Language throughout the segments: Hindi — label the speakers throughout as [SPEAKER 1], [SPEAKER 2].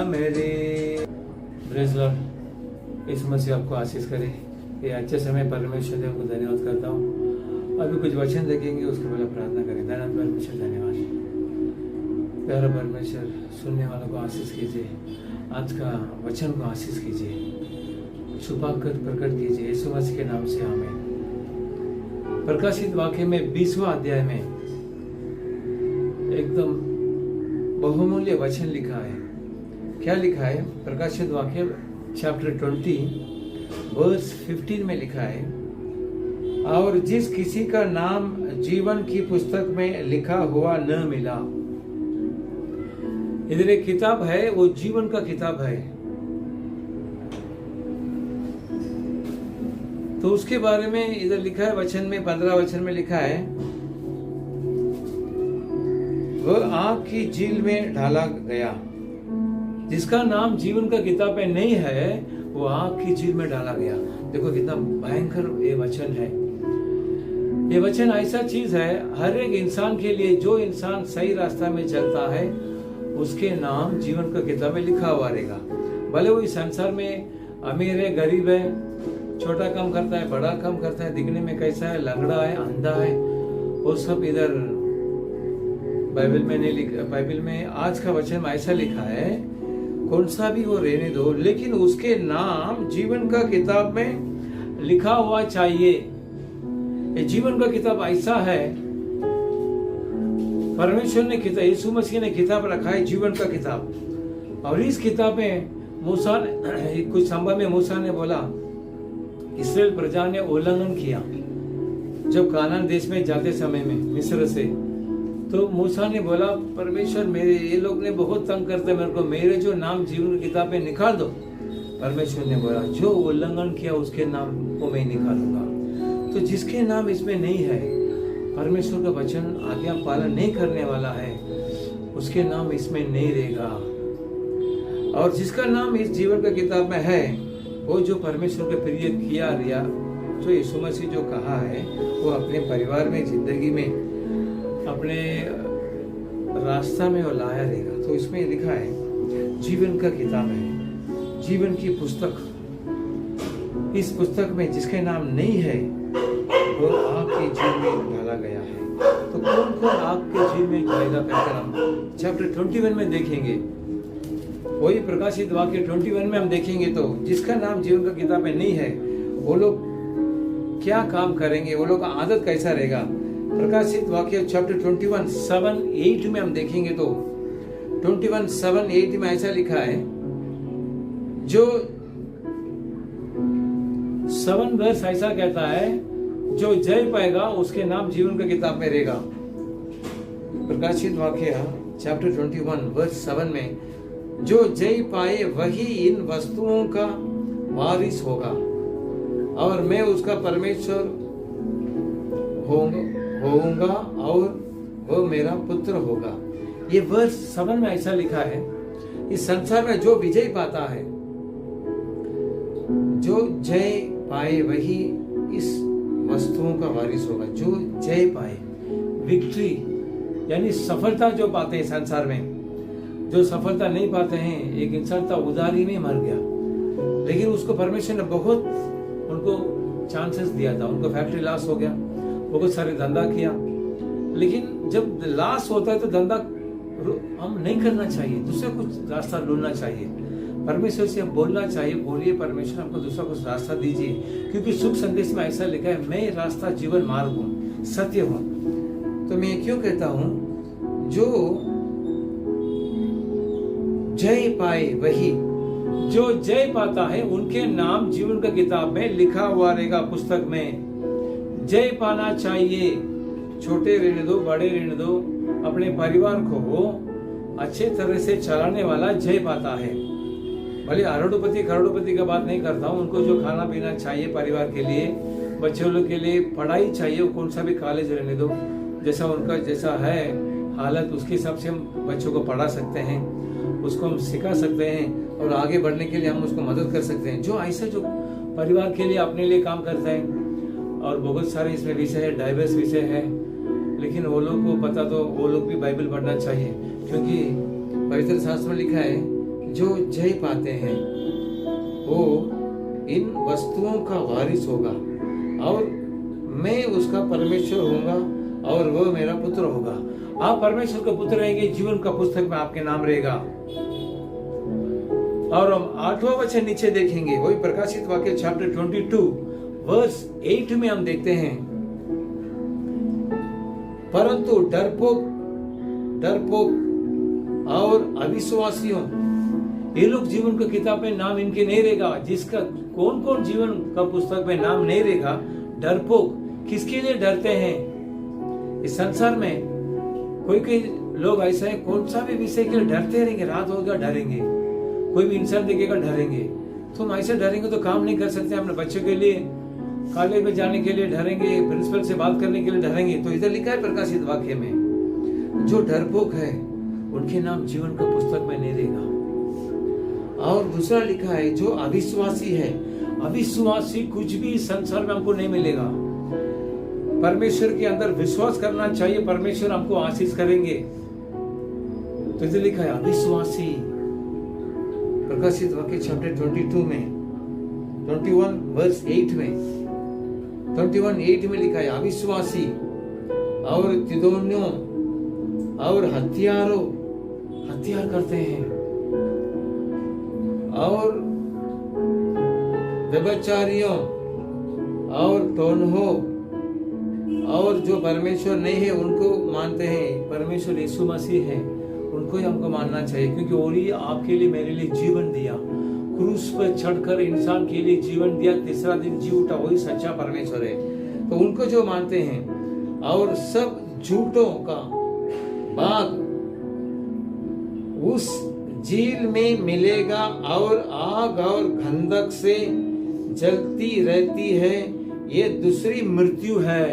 [SPEAKER 1] मेरे प्रेज़ लॉर्ड, यीशु मसीह आपको आशीष करे। ये अच्छे समय परमेश्वर देव को धन्यवाद करता हूँ। अभी कुछ वचन देखेंगे, उसके पहले प्रार्थना करें। धन्यवाद परमेश्वर, धन्यवाद प्यारा परमेश्वर। सुनने वालों को आशीष कीजिए, आज का वचन को आशीष कीजिए, छुपा कर प्रकट कीजिए यीशु मसीह के नाम से आमीन। प्रकाशित वाक्य में 20वां अध्याय में एकदम बहुमूल्य वचन लिखा है। क्या लिखा है? प्रकाशित वाक्य चैप्टर 20 वर्स 15 में लिखा है, और जिस किसी का नाम जीवन की पुस्तक में लिखा हुआ न मिला। इधर एक किताब है, वो जीवन का किताब है। तो उसके बारे में इधर लिखा है वचन में, 15 वचन में लिखा है, वह आग की झील में डाला गया। जिसका नाम जीवन का किताब में नहीं है, वो आग की झील में डाला गया। देखो कितना भयंकर ये वचन है। ये वचन ऐसा चीज है, हर एक इंसान के लिए, जो इंसान सही रास्ता में चलता है, उसके नाम जीवन का किताब में लिखा हुआ रहेगा। भले वो इस संसार में अमीर है, गरीब है, छोटा काम करता है, बड़ा काम करता है, दिखने में कैसा है, लंगड़ा है, अंधा है, वो सब इधर बाइबल में नहीं लिखा। बाइबल में आज का वचन में ऐसा लिखा है, कौन सा भी वो रहने दो, लेकिन उसके नाम जीवन का किताब में लिखा हुआ चाहिए। ये जीवन का किताब ऐसा है, परमेश्वर ने किताब, यीशु मसीह ने किताब रखा है, जीवन का किताब। और इस किताब में मूसा ने, कुछ संभव में मूसा ने बोला, इस्राएल प्रजा ने उल्लंघन किया जब कानान देश में जाते समय में मिस्र से। तो मूसा ने बोला, परमेश्वर मेरे ये लोग ने बहुत तंग करते मेरे को, मेरे जो नाम जीवन की किताब में निकाल दो। परमेश्वर ने बोला, जो उल्लंघन किया उसके नाम को मैं निकालूंगा। तो जिसके नाम इसमें नहीं है, परमेश्वर का वचन आज्ञा पालन नहीं करने वाला है, उसके नाम इसमें नहीं रहेगा। और जिसका नाम इस जीवन का किताब में है, वो जो परमेश्वर के प्रिय किया रिया, जो यीशु मसीह जो कहा है, वो अपने परिवार में, जिंदगी में, अपने रास्ता में वो लाया रहेगा। तो इसमें लिखा है जीवन का किताब है, जीवन की पुस्तक। इस पुस्तक में जिसके नाम नहीं है, वो आग की झील में डाला गया है। तो कौन कौन आग के झील में जाएगा, कहकर हम चैप्टर 21 में देखेंगे। वही प्रकाशित वाक्य 21 में हम देखेंगे। तो जिसका नाम जीवन का किताब में नहीं है, वो लोग क्या काम करेंगे, वो लोग का आदत कैसा रहेगा। प्रकाशित वाक्य चैप्टर 21:7-8 में हम देखेंगे। तो 21:7-8 में ऐसा लिखा है, जो 7 वर्ष ऐसा कहता है, जो जय पाएगा उसके नाम जीवन का किताब में रहेगा। प्रकाशित वाक्य चैप्टर 21:7 में, जो जय पाए वही इन वस्तुओं का वारिस होगा, और मैं उसका परमेश्वर होऊंगा और वो मेरा पुत्र होगा। ये वर्ष 7 में ऐसा लिखा है। इस संसार में जो विजय पाता है, जो जय पाए वही इस वस्तुओं का वारिस होगा। जो जय पाए, विक्ट्री यानी सफलता जो पाते हैं संसार में, जो सफलता नहीं पाते हैं। एक इंसान था, उधारी में मर गया, लेकिन उसको परमेश्वर ने बहुत उनको चांसेस दिया था। उनको फैक्ट्री लॉस हो गया, बहुत सारे धंधा किया, लेकिन जब लॉस होता है तो धंधा हम नहीं करना चाहिए, दूसरा कुछ रास्ता ढूंढना चाहिए। परमेश्वर से बोलना चाहिए, बोलिए परमेश्वर हमको दूसरा कुछ रास्ता दीजिए, क्योंकि सुख संदेश में ऐसा लिखा है, मैं रास्ता, जीवन, मार्ग हूँ, सत्य हूँ। तो मैं क्यों कहता हूँ, जो जय पाए वही, जो जय पाता है उनके नाम जीवन का किताब में लिखा हुआ रहेगा, पुस्तक में। जय पाना चाहिए, छोटे रहने दो, बड़े रहने दो, अपने परिवार को वो अच्छे तरह से चलाने वाला जय पाता है। भले अरबपति करोड़पति का बात नहीं करता हूँ, उनको जो खाना पीना चाहिए परिवार के लिए, बच्चों लोग के लिए पढ़ाई चाहिए, वो कौन सा भी कॉलेज रहने दो, जैसा उनका जैसा है हालत, उसके हिसाब से हम बच्चों को पढ़ा सकते हैं, उसको हम सिखा सकते हैं, और आगे बढ़ने के लिए हम उसको मदद कर सकते हैं। जो ऐसा जो परिवार के लिए, अपने लिए काम करता है। और बहुत सारे इसमें विषय है, डाइवर्स विषय है, लेकिन वो लोग को पता, तो वो लोग भी बाइबल पढ़ना चाहिए, क्योंकि पवित्र शास्त्र में लिखा है, जो जय पाते हैं वो इन वस्तुओं का वारिस होगा और मैं उसका परमेश्वर होऊंगा और वो मेरा पुत्र होगा। आप परमेश्वर का पुत्र रहेंगे, जीवन का पुस्तक में आपके नाम रहेगा। और हम 8वां वचन नीचे देखेंगे, वही प्रकाशित वाक्य चैप्टर 22 वर्स 8 में हम देखते हैं, परंतु डरपोक और अविश्वासियों, ये लोग जीवन का किताब में नाम इनके नहीं रहेगा। जिसका कौन कौन जीवन का पुस्तक में नाम नहीं रहेगा? डरपोक। किसके लिए डरते हैं? इस संसार में कोई लोग ऐसा है, कौन सा भी विषय के लिए डरते रहेंगे, रात होगा डरेंगे, कोई भी इंसान देखेगा डरेंगे। तुम ऐसे डरेंगे तो काम नहीं कर सकते। अपने बच्चों के लिए कॉलेज में जाने के लिए डरेंगे, प्रिंसिपल से बात करने के लिए डरेंगे। तो इधर लिखा है प्रकाशित वाक्य में, जो डरपोक है उनके नाम जीवन का पुस्तक में नहीं रहेगा। और दूसरा लिखा है, जो अविश्वासी है, अविश्वासी कुछ भी संसार में हमको नहीं मिलेगा। परमेश्वर के अंदर विश्वास करना चाहिए, परमेश्वर हमको आशीष करेंगे। तो इधर लिखा है अविश्वासी, प्रकाशित वाक्य चैप्टर 22 में 21 वर्स 8 में 21:8 में लिखा है, अविश्वासी और तिदोनियों और हत्यार करते हैं और व्यभिचारियों और टोनहो और जो परमेश्वर नहीं है उनको मानते हैं। परमेश्वर यीशु मसीह है, उनको ही हमको मानना चाहिए, क्योंकि वही आपके लिए मेरे लिए जीवन दिया, क्रूस पर चढ़कर इंसान के लिए जीवन दिया, तीसरा दिन जी उठा, वही सच्चा परमेश्वर है। तो उनको जो मानते हैं, और सब झूठों का भाग उस झील में मिलेगा और आग और गंधक से जलती रहती है, ये दूसरी मृत्यु है।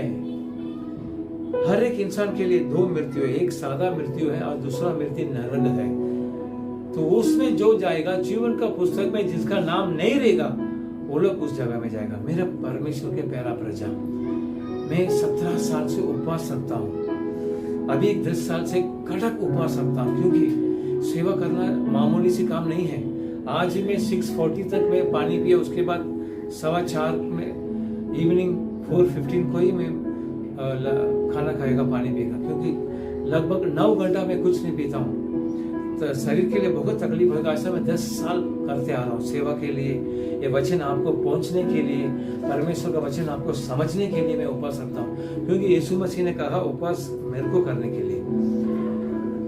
[SPEAKER 1] हर एक इंसान के लिए दो मृत्यु है, एक सादा मृत्यु है और दूसरा मृत्यु नरक है। तो उसमें जो जाएगा, जीवन का पुस्तक में जिसका नाम नहीं रहेगा, वो लोग उस जगह में जाएगा। मेरा परमेश्वर के प्यारा प्रजा, मैं 17 साल से उपवास रखता हूँ, अभी 10 साल से कड़क उपवास रखता हूँ, क्योंकि सेवा करना मामूली सी काम नहीं है। आज ही मैं 6:40 तक मैं पानी पिया, उसके बाद 4:15 में इवनिंग 4:15 को ही मैं खाना खाएगा, पानी पिएगा, क्योंकि लगभग 9 घंटा मैं कुछ नहीं पीता हूँ। तो शरीर के लिए बहुत तकलीफ होगा। ऐसा मैं 10 साल करते आ रहा हूँ सेवा के लिए, ये वचन आपको पहुंचने के लिए, परमेश्वर का वचन आपको समझने के लिए मैं उपवास रखता हूँ, क्योंकि यीशु मसीह ने कहा उपवास मेरे को करने के लिए।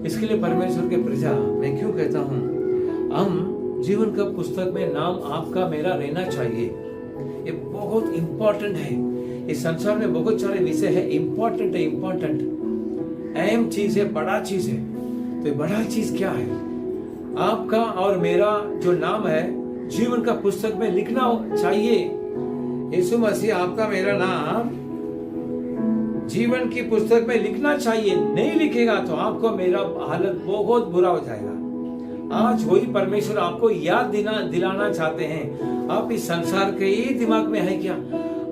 [SPEAKER 1] इसके लिए परमेश्वर के प्रजा, मैं क्यों कहता हूँ, हम जीवन का पुस्तक में नाम आपका मेरा रहना चाहिए। ये बहुत इंपॉर्टेंट है। इस संसार में बहुत सारे विषय है, इंपॉर्टेंट है, इंपॉर्टेंट अहम चीज है, बड़ा चीज है। तो बड़ा चीज क्या है? आपका और मेरा जो नाम है जीवन का पुस्तक में लिखना चाहिए। यीशु मसीह आपका मेरा नाम जीवन की पुस्तक में लिखना चाहिए। नहीं लिखेगा तो आपको मेरा हालत बहुत बुरा हो जाएगा। आज वही परमेश्वर आपको याद दिलाना चाहते हैं। आप इस संसार के ही दिमाग में है क्या?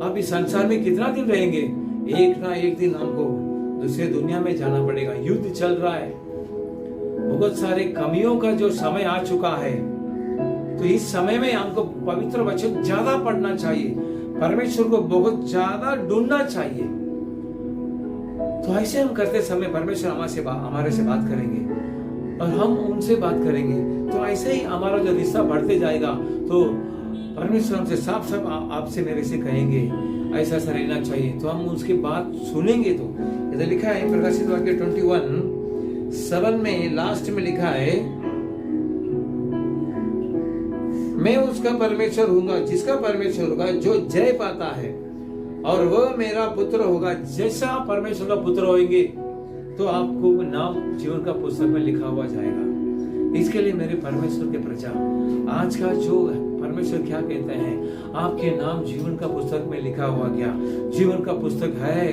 [SPEAKER 1] आप इस संसार में कितना दिन रहेंगे? एक ना एक दिन हमको दूसरे दुनिया में जाना पड़ेगा। युद्ध चल रहा है, बहुत सारे कमियों का जो समय आ चुका है। तो इस समय में हमको पवित्र वचन ज्यादा पढ़ना चाहिए, परमेश्वर को बहुत ज्यादा ढूंढना चाहिए। तो ऐसे हम करते समय परमेश्वर हमारे से बात करेंगे और हम उनसे बात करेंगे। तो ऐसे ही हमारा जो रिश्ता बढ़ते जाएगा। तो परमेश्वर हमसे साफ साफ आपसे मेरे से कहेंगे ऐसा ऐसा रहना चाहिए, तो हम उसकी बात सुनेंगे। तो इधर लिखा है प्रकाशित वाक्य 21:7 में लास्ट में लिखा है, मैं उसका परमेश्वर हूँगा, जिसका परमेश्वर होगा, जो जय पाता है, और वह मेरा पुत्र होगा। जैसा आप परमेश्वर का पुत्र होंगे तो आपको नाम जीवन का पुस्तक में लिखा हुआ जाएगा। इसके लिए मेरे परमेश्वर के प्रजा, आज का जो परमेश्वर क्या कहते हैं, आपके नाम जीवन का पुस्तक में लिखा हुआ क्या? जीवन का पुस्तक है,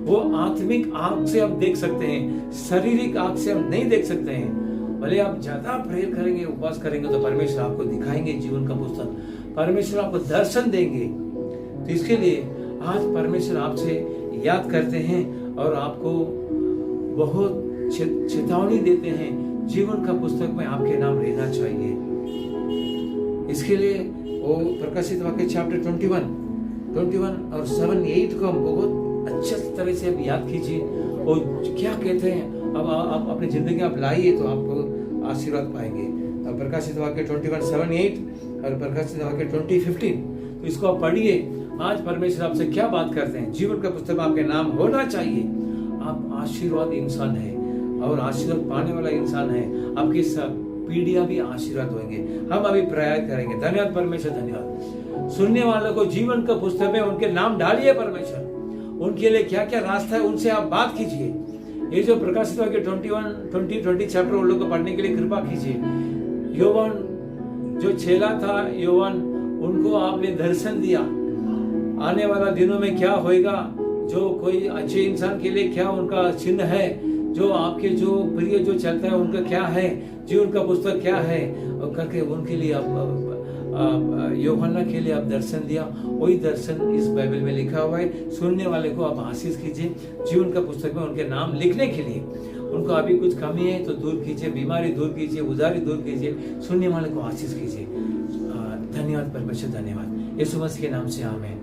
[SPEAKER 1] वो आत्मिक आंख से हम देख सकते हैं, शारीरिक आंख से हम नहीं देख सकते हैं। भले आप ज्यादा प्रेयर करेंगे, उपवास करेंगे, तो परमेश्वर आपको दिखाएंगे जीवन का पुस्तक, परमेश्वर आपको दर्शन देंगे। तो इसके लिए आज परमेश्वर आपसे याद करते हैं और आपको बहुत चेतावनी देते हैं, जीवन का पुस्तक में आपके नाम रहना चाहिए। इसके लिए वो प्रकाशित वाक्य चैप्टर 21 और 7-8 को हम बहुत अच्छे तरह से अब याद कीजिए और क्या कहते हैं। अब आप अपनी जिंदगी में आप लाइए तो आपको आशीर्वाद पाएंगे। अब प्रकाशित वाक्य 21:7-8 और प्रकाशित वाक्य 20:15, तो इसको आप पढ़िए। आज परमेश्वर आपसे क्या बात करते हैं। जीवन का पुस्तक में आपके नाम होना चाहिए। आप आशीर्वाद इंसान है और आशीर्वाद पाने वाला इंसान है। आपकी सब पीढ़ियां भी आशीर्वाद होंगे। हम अभी प्रयास करेंगे। धन्यवाद परमेश्वर, धन्यवाद। सुनने वालों को जीवन का पुस्तक में उनके नाम डालिए परमेश्वर। उनके लिए क्या क्या रास्ता है उनसे आप बात कीजिए। ये जो प्रकाशित वाक्य 20 चैप्टर उन लोगों को पढ़ने के लिए कृपा कीजिए। योवान जो चेला था, योवान, उनको आपने दर्शन दिया। आने वाला दिनों में क्या होएगा, जो कोई अच्छे इंसान के लिए क्या उनका चिन्ह है, जो आपके जो प्रिय जो चलता है उनका क्या है, जीवन का पुस्तक क्या है, और करके उनके लिए आप यूहन्ना के लिए आप दर्शन दिया। वही दर्शन इस बाइबल में लिखा हुआ है। सुनने वाले को आप आशीष कीजिए। जीवन का पुस्तक में उनके नाम लिखने के लिए उनको अभी कुछ कमी है तो दूर कीजिए, बीमारी दूर कीजिए, उजारी दूर कीजिए। सुनने वाले को आशीष कीजिए। धन्यवाद परमेश्वर, धन्यवाद। यीशु मसीह के नाम से आमीन।